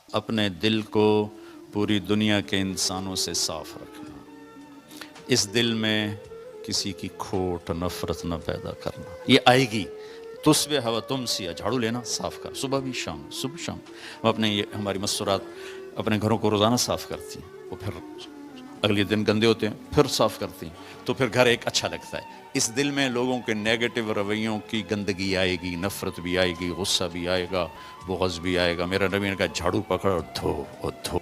اپنے دل کو پوری دنیا کے انسانوں سے صاف رکھنا، اس دل میں کسی کی کھوٹ نفرت نہ پیدا کرنا. یہ آئے گی تصبح ہوا تمسی، جھاڑو لینا صاف کر، صبح بھی شام، صبح شام. وہ اپنے یہ ہماری مستورات اپنے گھروں کو روزانہ صاف کرتی ہیں، وہ پھر اگلے دن گندے ہوتے ہیں پھر صاف کرتی ہیں، تو پھر گھر ایک اچھا لگتا ہے. اس دل میں لوگوں کے نیگیٹو رویوں کی گندگی آئے گی، نفرت بھی آئے گی، غصہ بھی آئے گا، بغض بھی آئے گا. میرا نبی نے کہا جھاڑو پکڑ اور دھو اور دھو.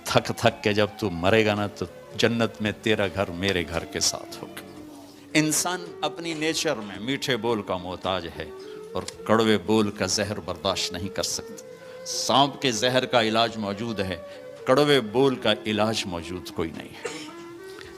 تھک تھک کے جب تو مرے گا نا تو جنت میں تیرا گھر میرے گھر کے ساتھ ہوگا. انسان اپنی نیچر میں میٹھے بول کا محتاج ہے اور کڑوے بول کا زہر برداشت نہیں کر سکتا. سانپ کے زہر کا علاج موجود ہے، کڑوے بول کا علاج موجود کوئی نہیں ہے.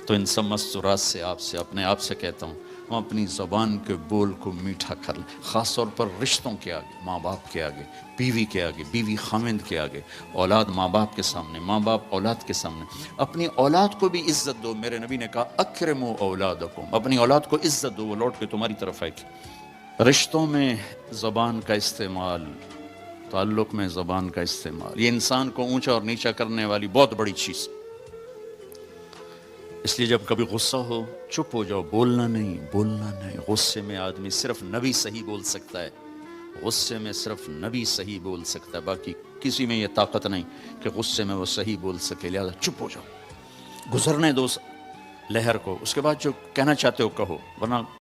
تو ان سب مستورات سے اپنے آپ سے کہتا ہوں، ہم اپنی زبان کے بول کو میٹھا کر لیں، خاص طور پر رشتوں کے آگے، ماں باپ کے آگے، بیوی کے آگے، بیوی خاوند کے آگے، اولاد ماں باپ کے سامنے، ماں باپ اولاد کے سامنے. اپنی اولاد کو بھی عزت دو. میرے نبی نے کہا اکرموا اولادکم، اپنی اولاد کو عزت دو، وہ لوٹ کے تمہاری طرف آئے گی. رشتوں میں زبان کا استعمال، تعلق میں زبان کا استعمال، یہ انسان کو اونچا اور نیچا کرنے والی بہت بڑی چیز. اس لیے جب کبھی غصہ ہو چپ ہو جاؤ، بولنا نہیں، بولنا نہیں. غصے میں آدمی صرف نبی صحیح بول سکتا ہے، غصے میں صرف نبی صحیح بول سکتا ہے، باقی کسی میں یہ طاقت نہیں کہ غصے میں وہ صحیح بول سکے. لہذا چپ ہو جاؤ، گزرنے دو لہر کو، اس کے بعد جو کہنا چاہتے ہو کہو، ورنہ